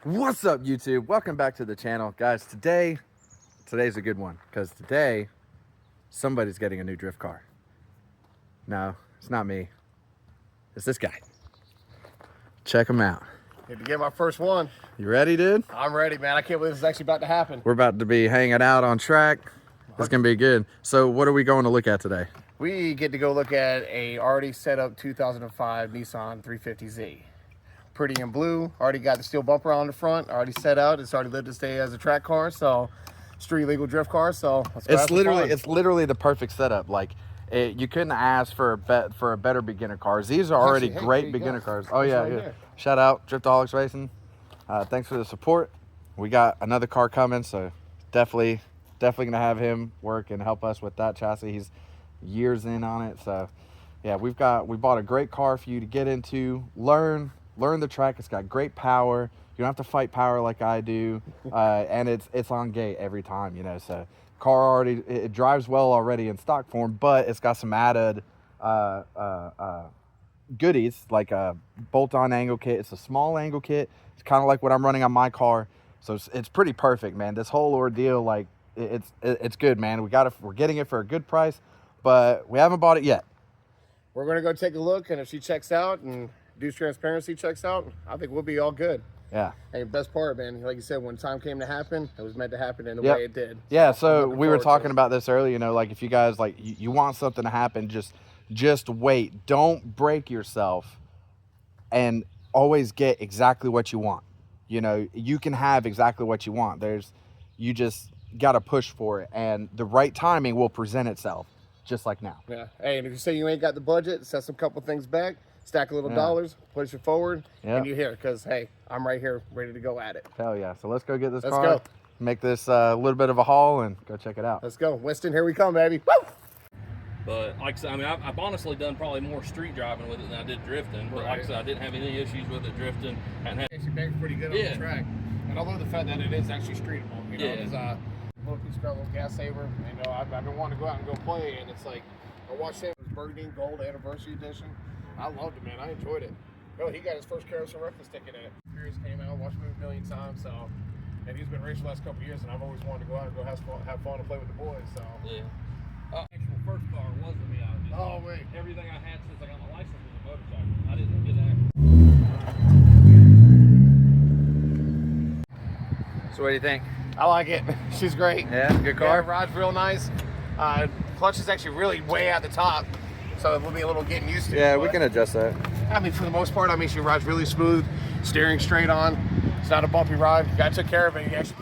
What's up, YouTube? Welcome back to the channel. Guys, today's a good one because today somebody's getting a new drift car. No, it's not me. It's this guy. Check him out. Need to get my first one. You ready, dude? I'm ready, man. I can't believe this is actually about to happen. We're about to be hanging out on track. It's gonna be good. So what are we going to look at today? We get to go look at a already set up 2005 Nissan 350Z. Pretty in blue. Already got the steel bumper on the front. Already set out. It's already lived to stay as a track car. So street legal drift car. So let's go have some fun. It's literally the perfect setup. Like you couldn't ask for a better beginner cars. These are already great beginner cars. Oh yeah, yeah. Shout out Driftaholics Racing. Thanks for the support. We got another car coming, so definitely gonna have him work and help us with that chassis. He's years in on it, so yeah, we bought a great car for you to get into, learn the track. It's got great power. You don't have to fight power like I do, and it's on gate every time, you know. So car already, it drives well already in stock form, but it's got some added goodies like a bolt-on angle kit. It's a small angle kit. It's kind of like what I'm running on my car, so it's pretty perfect, man. This whole ordeal, like it's good, man. We're getting it for a good price, but we haven't bought it yet. We're gonna go take a look, and if she checks out and Deuce Transparency checks out, I think we'll be all good. Yeah. Hey, best part, man, like you said, when time came to happen, it was meant to happen in the way it did. Yeah, so we were talking about this earlier, you know, like if you guys, like, you want something to happen, just wait. Don't break yourself and always get exactly what you want. You know, you can have exactly what you want. You just got to push for it, and the right timing will present itself, just like now. Yeah. Hey, and if you say you ain't got the budget, set some couple things back, stack a little dollars, push it forward, and you're here. Because, hey, I'm right here ready to go at it. Hell yeah. So let's go get this car. Let's go. Make this a little bit of a haul and go check it out. Let's go. Winston, here we come, baby. Woo! But like I said, I mean, I've honestly done probably more street driving with it than I did drifting. But like I said, I didn't have any issues with it drifting. Actually bangs pretty good on the track. And I love the fact that it is actually streetable. You know, it's a little piece of a little gas saver. You know, I've been wanting to go out and go play, and it's like, I watched him. It was Burgundy Gold Anniversary Edition. I loved it, man. I enjoyed it. Oh, he got his first Carousel Reference ticket in it. Furious came out, watched him a million times, so, and he's been racing the last couple of years, and I've always wanted to go out and go have fun and play with the boys, so. Yeah. Actual first car was the Miata. Oh, wait. Everything I had since I got my license was a motorcycle. I didn't get an actual. So what do you think? I like it. She's great. Yeah, good car. Yeah, ride's real nice. Clutch is actually really way at the top, so it will be a little getting used to. Yeah, we can adjust that. I mean, for the most part, I mean, she rides really smooth, steering straight on. It's not a bumpy ride. Guy took care of it. He actually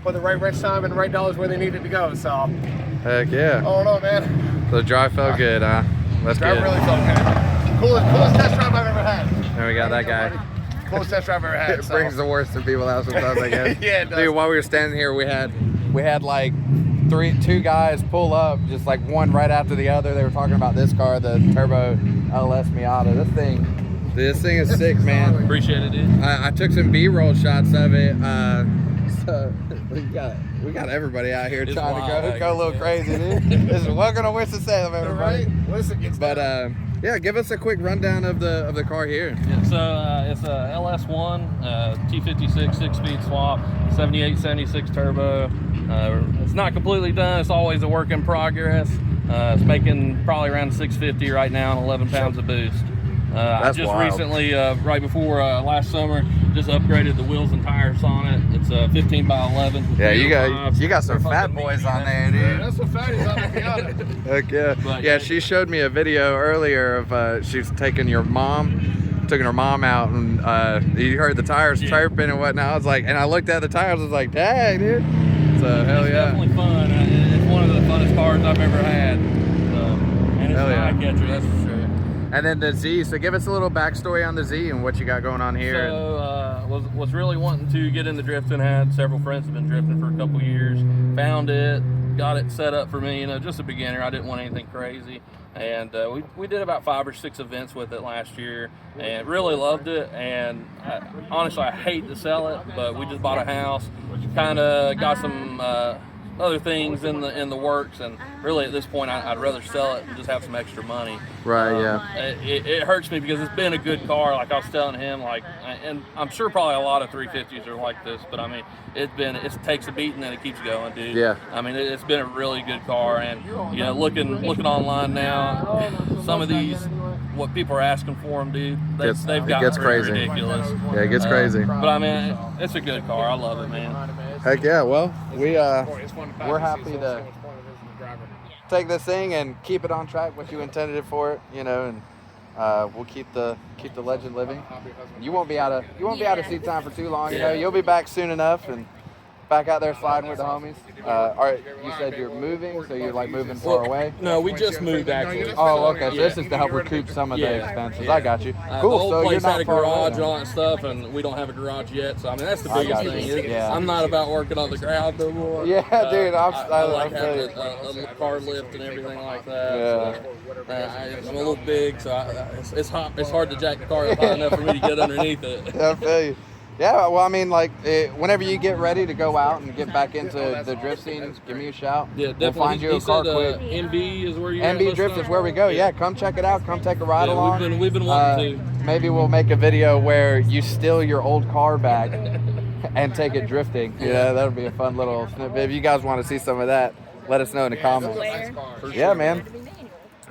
put the right wrench time and the right dollars where they needed to go. So. Heck yeah. Oh no, man. So the drive felt good, huh? Let's drive get it. really felt good. Coolest test drive I've ever had. There we got that guy. Coolest test drive I've ever had. It brings the worst in people out sometimes, I guess. Yeah, it does. Dude, while we were standing here, we had like two guys pull up, just like one right after the other. They were talking about this car, the Turbo LS Miata. This thing is sick, man. Appreciate it, dude. I took some B-roll shots of it. So we got everybody out here trying to go a little crazy, dude. Welcome to Winston-Salem, everybody. Right? Listen, but yeah, give us a quick rundown of the car here. Yeah, so it's a LS1 T56 6-speed swap, 78, 76 turbo. It's not completely done. It's always a work in progress. It's making probably around 650 right now and 11 pounds of boost. I just recently, right before last summer, just upgraded the wheels and tires on it. It's a 15 by 11. Yeah, you got some fat boys on there, dude. Yeah, that's what fatties on the Miata. Heck yeah. But, yeah, she showed me a video earlier of she's taking her mom out, and you heard the tires chirping and whatnot. I was like, and I looked at the tires, I was like, dang, dude. So hell yeah. It's definitely fun. It's one of the funnest cars I've ever had. So, and it's an eye catcher, that's for sure. And then the Z, so give us a little backstory on the Z and what you got going on here. So, was really wanting to get into drifting. Had several friends have been drifting for a couple years. Found it, got it set up for me, you know, just a beginner. I didn't want anything crazy. And we did about 5 or 6 events with it last year and really loved it. And honestly, I hate to sell it, but we just bought a house, kind of got some other things in the works, and really at this point I'd rather sell it and just have some extra money. Right. Yeah. It hurts me because it's been a good car. Like I was telling him, like, and I'm sure probably a lot of 350s are like this, but I mean, it takes a beating and it keeps going, dude. Yeah. I mean, it's been a really good car, and you know, looking online now, some of these, what people are asking for them, dude, they've got crazy. ridiculous. Yeah, it gets crazy. But I mean, it's a good car. I love it, man. Heck yeah. Well, we're happy So to much fun it is in the driver. take this thing and keep it on track, what you intended it for, you know, and we'll keep the legend living. You won't be out of seat time for too long, you know. You'll be back soon enough and back out there sliding with the homies. All right, you said you're moving, so you're like moving far away. No, we just moved actually. Oh, okay. So this is to help recoup some of the expenses. I got you. Cool. The old So you're place not had a far garage away and all that stuff, and we don't have a garage yet. So I mean, that's the I biggest got thing. you. Yeah. I'm not about working on the ground no more. Yeah, dude. I like having a car lift and everything like that. Yeah. So, I'm a little big, so it's hard to jack the car up high enough for me to get underneath it. I feel you. Yeah, well, I mean, like, whenever you get ready to go out and get back into the drift scene, give me a shout. Yeah, definitely. We'll find you a car quick. MB is where you MB Drift is where we go. Yeah, come check it out. Come take a ride along. We've been wanting to. Maybe we'll make a video where you steal your old car back and take it drifting. Yeah, that'll be a fun little snippet. If you guys want to see some of that, let us know in the comments. Yeah, man.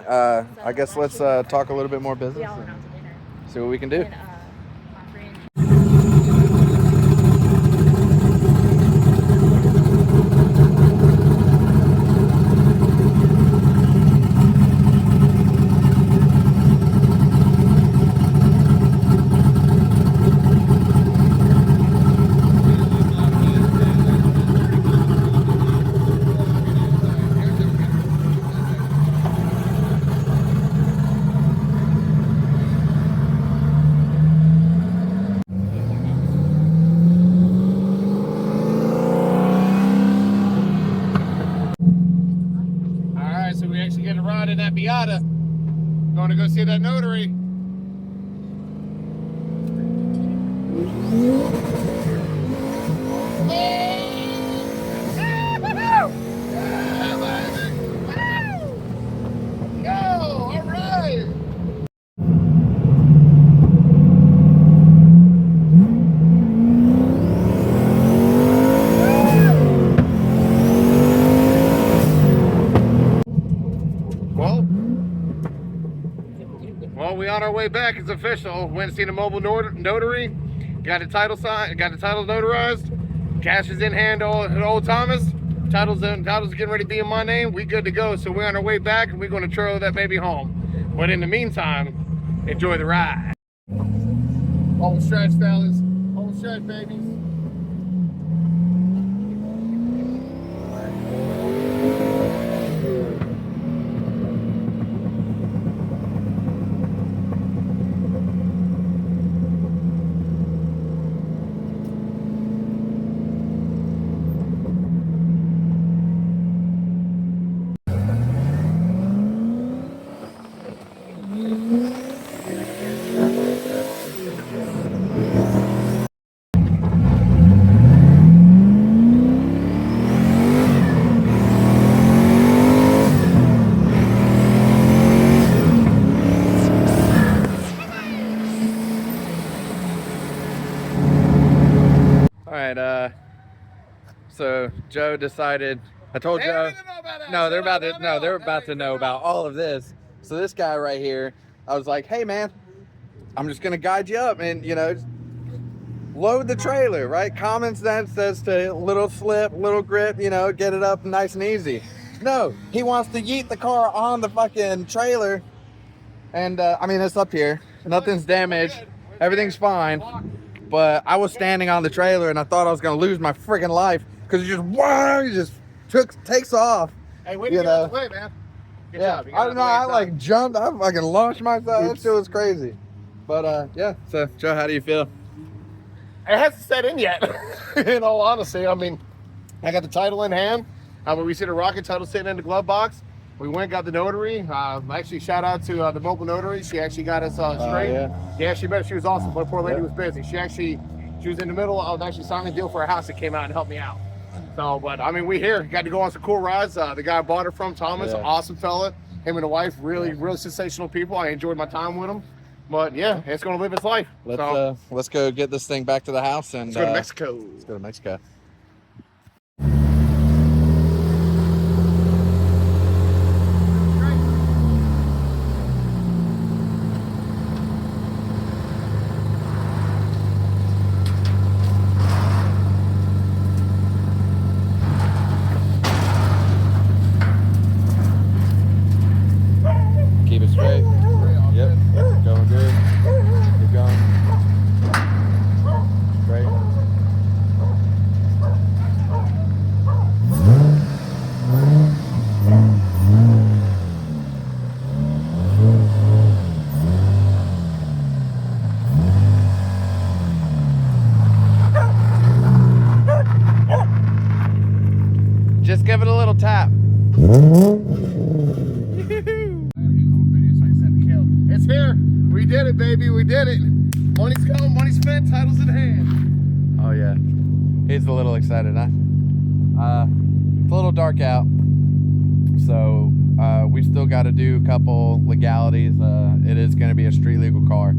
I guess let's talk a little bit more business and see what we can do. In that Miata, going to go see that notary. Well, we on our way back. It's official. Went to see the mobile notary. Got the title signed. Got the title notarized. Cash is in hand. Old Thomas. Title's getting ready to be in my name. We good to go. So we're on our way back, and we're going to trail that baby home. But in the meantime, enjoy the ride. Home stretch, fellas. Home stretch, babies. So Joe decided. I told Joe. No, they're about to know about all of this. So this guy right here, I was like, hey man, I'm just gonna guide you up and load the trailer, right? Common sense says to little slip, little grip, get it up nice and easy. No, he wants to yeet the car on the fucking trailer. And I mean, it's up here. Nothing's damaged. Everything's fine. But I was standing on the trailer and I thought I was gonna lose my freaking life because it just takes off. Hey, way to get out of the way, man. Good job. I don't know. I like jumped. I fucking launched myself. That shit was crazy. But yeah. So Joe, how do you feel? It hasn't set in yet. In all honesty, I mean, I got the title in hand. We see the rocket title sitting in the glove box. We went and got the notary. Actually, shout out to the mobile notary. She actually got us straight. Yeah, she was awesome. But poor lady was busy. She was in the middle of actually signing a deal for a house that came out and helped me out. So, but I mean, we here got to go on some cool rides. The guy I bought it from, Thomas, awesome fella. Him and the wife, really sensational people. I enjoyed my time with them. But yeah, it's gonna live its life. Let's go get this thing back to the house and let's go to Mexico. Let's go to Mexico. Keep it straight. Yep. Going good. Keep going. Straight. Just give it a little tap. It's here. We did it, baby. We did it. Money's come, money spent, titles in hand. Oh yeah, he's a little excited, huh? It's a little dark out, so we still got to do a couple legalities. It is going to be a street legal car.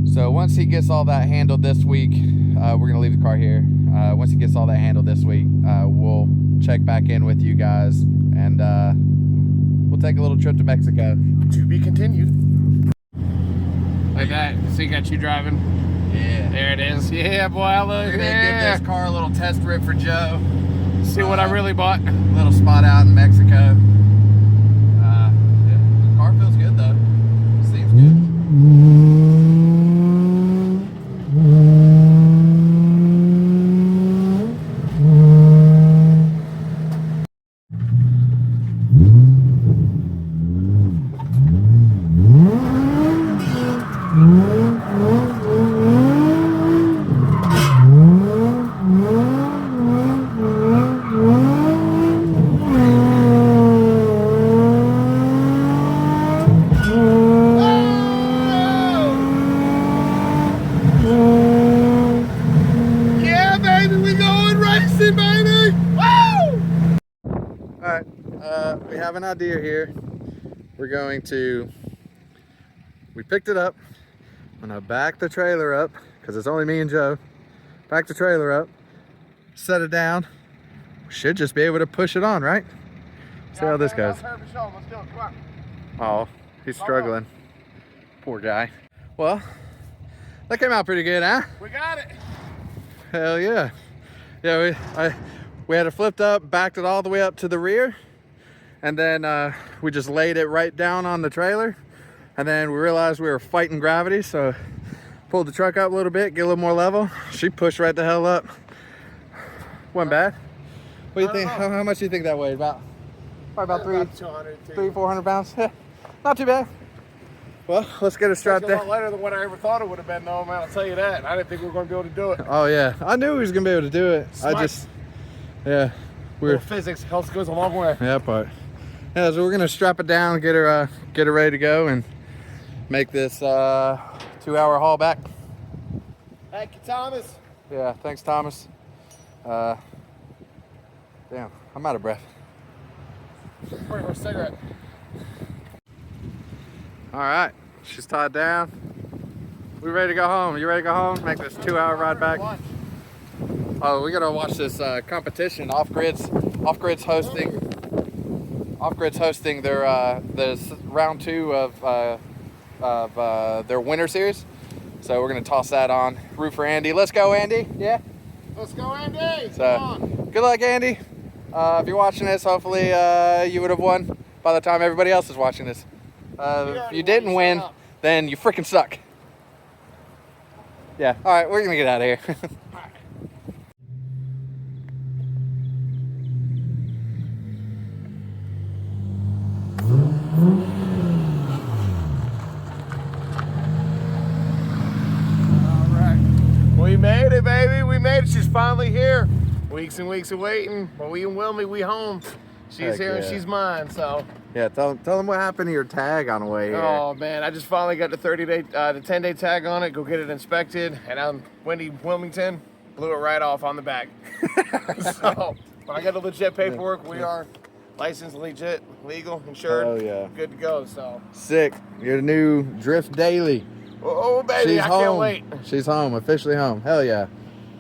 So once he gets all that handled this week, we're going to leave the car here. Once he gets all that handled this week, we'll check back in with you guys, and we'll take a little trip to Mexico. To be continued. Like that. See, got you driving. Yeah. There it is. Yeah, boy. I look. We're gonna give this car a little test rip for Joe. See what I really bought. Little spot out in Mexico. Yeah, the car feels good though. Seems good. Yeah, baby, we going racing, baby! Woo! Alright, we have an idea here. We're going to, we picked it up. I'm gonna back the trailer up, because it's only me and Joe. Back the trailer up, set it down. We should just be able to push it on, right? See how this goes. Let's do it. Come on. Oh, he's struggling. Poor guy. Well, that came out pretty good, huh? We got it. Hell yeah. Yeah, we had it flipped up, backed it all the way up to the rear, and then we just laid it right down on the trailer, and then we realized we were fighting gravity, so pulled the truck up a little bit, get a little more level. She pushed right the hell up. Wasn't bad. What do you think? How much do you think that weighed? Probably about 400 pounds. Not too bad. Well, let's get it strapped It's a lot down. lighter than what I ever thought it would have been, though, man. I'll tell you that. I didn't think we were going to be able to do it. Oh yeah, I knew he was gonna be able to do it. Smart. We're Physics goes a long way. yeah, but yeah, so we're gonna strap it down, get her ready to go, and make this 2-hour haul back. Thank you, Thomas. Yeah, thanks, Thomas. Damn, I'm out of breath. Wait for a cigarette. All right, she's tied down. We ready to go home? You ready to go home? Make this 2-hour ride back. Oh, we gotta watch this competition. Off Grid's hosting. Off Grid's hosting their round 2 of their winter series. So we're gonna toss that on. Root for Andy. Let's go, Andy. Yeah. Let's go, Andy. So, Come on. good luck, Andy. If you're watching this, hopefully you would have won by the time everybody else is watching this. If you didn't win, then you freaking suck. Yeah. All right, we're gonna get out of here. We made it, baby. We made it. She's finally here. Weeks and weeks of waiting. But we and Wilmy, we home. She's Heck here and yeah. she's mine. So. Yeah, tell them what happened to your tag on the way here. Oh man, I just finally got the 10-day tag on it. Go get it inspected. And I'm Wendy Wilmington. blew it right off on the back. So, but I got the legit paperwork. We are licensed, legit, legal, insured. Oh yeah. Good to go. So sick. Your new Drift Daily. Oh baby, I can't wait. She's home, officially home. Hell yeah.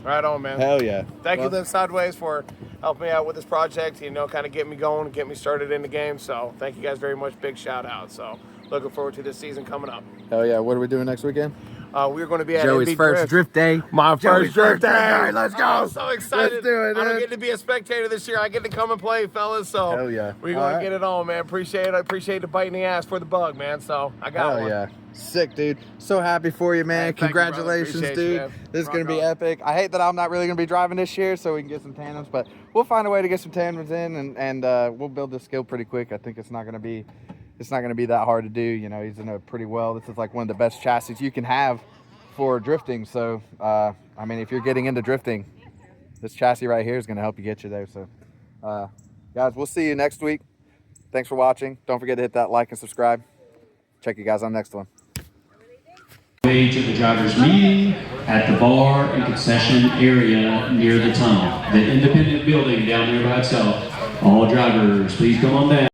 Right on, man. Hell yeah. Thank you, Live Sideways, for helping me out with this project. You know, kind of get me going, get me started in the game. So thank you guys very much. Big shout out. So looking forward to this season coming up. Hell yeah. What are we doing next weekend? We're going to be at Joey's NB first drift day. My Joey's first drift day. day. Let's go. I'm so excited. Let's do it, I don't dude. get to be a spectator this year. I get to come and play, fellas. So Hell yeah. we're going to get it on, man. Appreciate it. I appreciate the bite in the ass for the bug, man. So I got Hell one. yeah. Sick, dude. So happy for you, man. Thank you, brother. Congratulations, Appreciate dude. you, man. This is Rock going to be on. epic. I hate that I'm not really going to be driving this year, so we can get some tandems, but we'll find a way to get some tandems in, and we'll build this skill pretty quick. I think it's not going to be that hard to do. You know, he's in it pretty well. This is like one of the best chassis you can have for drifting. So, I mean, if you're getting into drifting, this chassis right here is going to help you get you there. So, guys, we'll see you next week. Thanks for watching. Don't forget to hit that like and subscribe. Check you guys on the next one. Way to the drivers' meeting at the bar and concession area near the tunnel. The independent building down there by itself. All drivers, please come on down.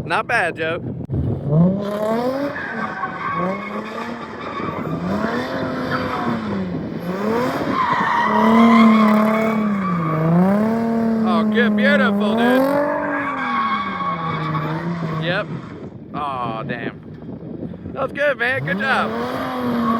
Not bad, Joe. Oh, good, beautiful, dude. Yep. Oh, damn. That was good, man. Good job.